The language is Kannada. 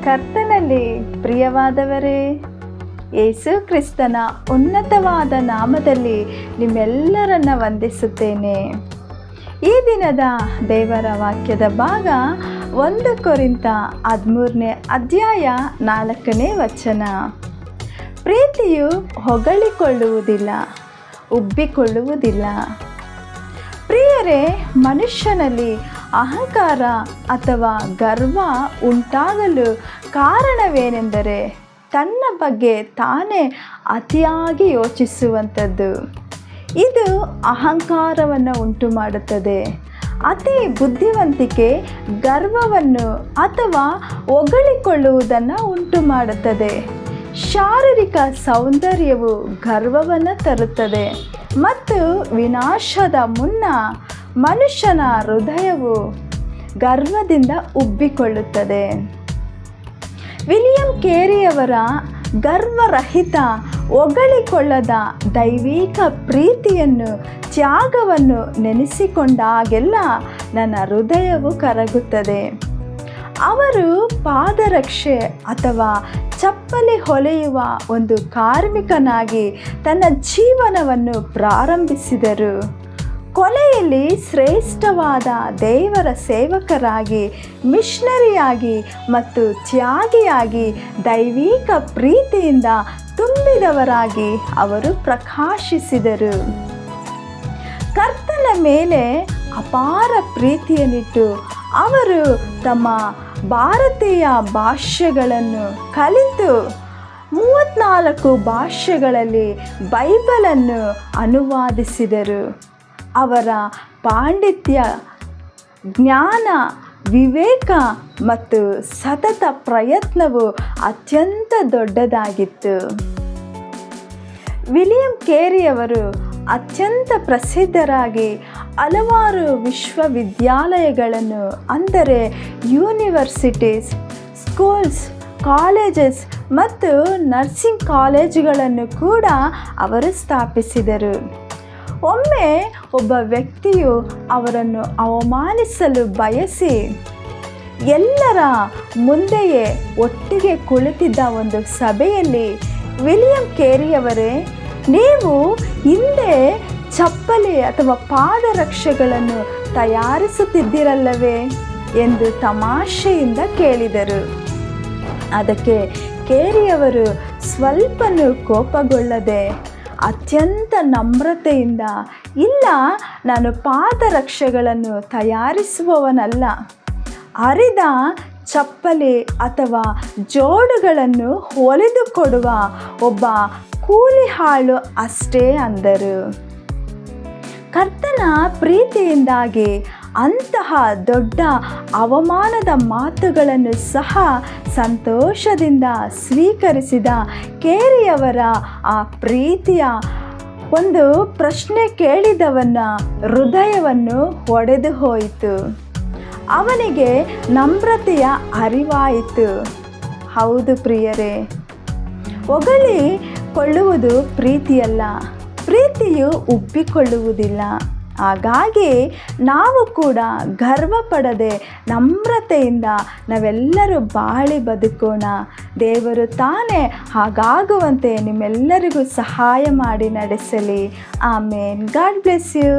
ಕರ್ತನಲ್ಲಿ ಪ್ರಿಯವಾದವರೇ, ಯೇಸು ಕ್ರಿಸ್ತನ ಉನ್ನತವಾದ ನಾಮದಲ್ಲಿ ನಿಮ್ಮೆಲ್ಲರನ್ನ ವಂದಿಸುತ್ತೇನೆ. ಈ ದಿನದ ದೇವರ ವಾಕ್ಯದ ಭಾಗ 1 ಕೊರಿಂಥ 13ನೇ ಅಧ್ಯಾಯ 4ನೇ ವಚನ. ಪ್ರೀತಿಯು ಹೊಗಳಿಕೊಳ್ಳುವುದಿಲ್ಲ, ಉಬ್ಬಿಕೊಳ್ಳುವುದಿಲ್ಲ. ಪ್ರಿಯರೇ, ಮನುಷ್ಯನಲ್ಲಿ ಅಹಂಕಾರ ಅಥವಾ ಗರ್ವ ಉಂಟಾಗಲು ಕಾರಣವೇನೆಂದರೆ ತನ್ನ ಬಗ್ಗೆ ತಾನೇ ಅತಿಯಾಗಿ ಯೋಚಿಸುವಂಥದ್ದು. ಇದು ಅಹಂಕಾರವನ್ನು ಉಂಟು ಮಾಡುತ್ತದೆ. ಅತಿ ಬುದ್ಧಿವಂತಿಕೆ ಗರ್ವವನ್ನು ಅಥವಾ ಹೊಗಳಿಕೊಳ್ಳುವುದನ್ನು ಉಂಟು ಮಾಡುತ್ತದೆ. ಶಾರೀರಿಕ ಸೌಂದರ್ಯವು ಗರ್ವವನ್ನು ತರುತ್ತದೆ ಮತ್ತು ವಿನಾಶದ ಮುನ್ನ ಮನುಷ್ಯನ ಹೃದಯವು ಗರ್ವದಿಂದ ಉಬ್ಬಿಕೊಳ್ಳುತ್ತದೆ. ವಿಲಿಯಂ ಕೇರಿಯವರ ಗರ್ವರಹಿತ, ಹೊಗಳಿಕೊಳ್ಳದ ದೈವಿಕ ಪ್ರೀತಿಯನ್ನು, ತ್ಯಾಗವನ್ನು ನೆನೆಸಿಕೊಂಡಾಗೆಲ್ಲ ನನ್ನ ಹೃದಯವು ಕರಗುತ್ತದೆ. ಅವರು ಪಾದರಕ್ಷೆ ಅಥವಾ ಚಪ್ಪಲಿ ಹೊಲೆಯುವ ಒಂದು ಕಾರ್ಮಿಕನಾಗಿ ತನ್ನ ಜೀವನವನ್ನು ಪ್ರಾರಂಭಿಸಿದರು. ಕೊನೆಯಲ್ಲಿ ಶ್ರೇಷ್ಠವಾದ ದೇವರ ಸೇವಕರಾಗಿ, ಮಿಷನರಿಯಾಗಿ ಮತ್ತು ತ್ಯಾಗಿಯಾಗಿ ದೈವಿಕ ಪ್ರೀತಿಯಿಂದ ತುಂಬಿದವರಾಗಿ ಅವರು ಪ್ರಕಾಶಿಸಿದರು. ಕರ್ತನ ಮೇಲೆ ಅಪಾರ ಪ್ರೀತಿಯನ್ನಿಟ್ಟು ಅವರು ತಮ್ಮ ಭಾರತೀಯ ಭಾಷೆಗಳನ್ನು ಕಲಿತು 34 ಭಾಷೆಗಳಲ್ಲಿ ಬೈಬಲನ್ನು ಅನುವಾದಿಸಿದರು. ಅವರ ಪಾಂಡಿತ್ಯ, ಜ್ಞಾನ, ವಿವೇಕ ಮತ್ತು ಸತತ ಪ್ರಯತ್ನವು ಅತ್ಯಂತ ದೊಡ್ಡದಾಗಿತ್ತು. ವಿಲಿಯಂ ಕೇರಿಯವರು ಅತ್ಯಂತ ಪ್ರಸಿದ್ಧರಾಗಿ ಹಲವಾರು ವಿಶ್ವವಿದ್ಯಾಲಯಗಳನ್ನು, ಅಂದರೆ ಯೂನಿವರ್ಸಿಟೀಸ್, ಸ್ಕೂಲ್ಸ್, ಕಾಲೇಜಸ್ ಮತ್ತು ನರ್ಸಿಂಗ್ ಕಾಲೇಜುಗಳನ್ನು ಕೂಡ ಅವರು ಸ್ಥಾಪಿಸಿದರು. ಒಮ್ಮೆ ಒಬ್ಬ ವ್ಯಕ್ತಿಯು ಅವರನ್ನು ಅವಮಾನಿಸಲು ಬಯಸಿ ಎಲ್ಲರ ಮುಂದೆಯೇ ಒಟ್ಟಿಗೆ ಕುಳಿತಿದ್ದ ಒಂದು ಸಭೆಯಲ್ಲಿ, ವಿಲಿಯಂ ಕೇರಿಯವರೇ, ನೀವು ಹಿಂದೆ ಚಪ್ಪಲಿ ಅಥವಾ ಪಾದರಕ್ಷೆಗಳನ್ನು ತಯಾರಿಸುತ್ತಿದ್ದಿರಲ್ಲವೇ ಎಂದು ತಮಾಷೆಯಿಂದ ಕೇಳಿದರು. ಅದಕ್ಕೆ ಕೇರಿಯವರು ಸ್ವಲ್ಪನೂ ಕೋಪಗೊಳ್ಳದೆ ಅತ್ಯಂತ ನಮ್ರತೆಯಿಂದ, ಇಲ್ಲ, ನಾನು ಪಾದರಕ್ಷೆಗಳನ್ನು ತಯಾರಿಸುವವನಲ್ಲ, ಹರಿದ ಚಪ್ಪಲಿ ಅಥವಾ ಜೋಡುಗಳನ್ನು ಹೊಲಿದುಕೊಡುವ ಒಬ್ಬ ಕೂಲಿ ಆಳು ಅಷ್ಟೇ ಅಂದರು. ಕರ್ತನ ಪ್ರೀತಿಯಿಂದಾಗಿ ಅಂತಹ ದೊಡ್ಡ ಅವಮಾನದ ಮಾತುಗಳನ್ನು ಸಹ ಸಂತೋಷದಿಂದ ಸ್ವೀಕರಿಸಿದ ಕೇರಿಯವರ ಆ ಪ್ರೀತಿಯ ಒಂದು ಪ್ರಶ್ನೆ ಕೇಳಿದವನ ಹೃದಯವನ್ನು ಒಡೆದು ಹೋಯಿತು. ಅವನಿಗೆ ನಮ್ರತೆಯ ಅರಿವಾಯಿತು. ಹೌದು ಪ್ರಿಯರೇ, ಹೊಗಳಿಕೊಳ್ಳುವುದು ಪ್ರೀತಿಯಲ್ಲ, ಪ್ರೀತಿಯು ಉಬ್ಬಿಕೊಳ್ಳುವುದಿಲ್ಲ. ಹಾಗಾಗಿ ನಾವು ಕೂಡ ಗರ್ವ ಪಡದೆ ನಮ್ರತೆಯಿಂದ ನಾವೆಲ್ಲರೂ ಬಾಳಿ ಬದುಕೋಣ. ದೇವರು ತಾನೇ ಹಾಗಾಗುವಂತೆ ನಿಮ್ಮೆಲ್ಲರಿಗೂ ಸಹಾಯ ಮಾಡಿ ನಡೆಸಲಿ. ಆಮೇನ್. God bless you.